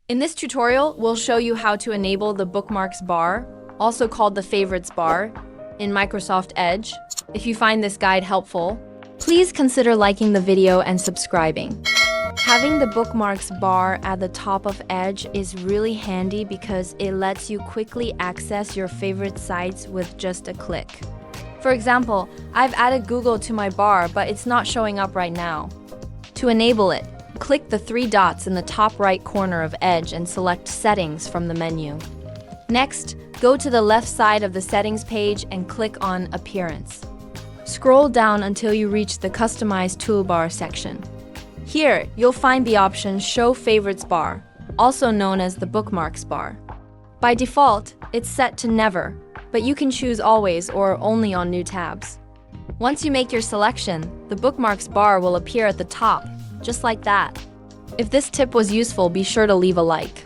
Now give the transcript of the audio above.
In this tutorial, we'll show you how to enable the Bookmarks bar, also called the Favorites bar, in Microsoft Edge. If you find this guide helpful, please consider liking the video and subscribing. Having the Bookmarks bar at the top of Edge is really handy because it lets you quickly access your favorite sites with just a click. For example, I've added Google to my bar, but it's not showing up right now. To enable it, click the three dots in the top right corner of Edge and select Settings from the menu. Next, go to the left side of the Settings page and click on Appearance. Scroll down until you reach the Customize Toolbar section. Here, you'll find the option Show Favorites bar, also known as the Bookmarks bar. By default, it's set to Never, but you can choose Always or Only on new tabs. Once you make your selection, the Bookmarks bar will appear at the top, just like that. If this tip was useful, be sure to leave a like.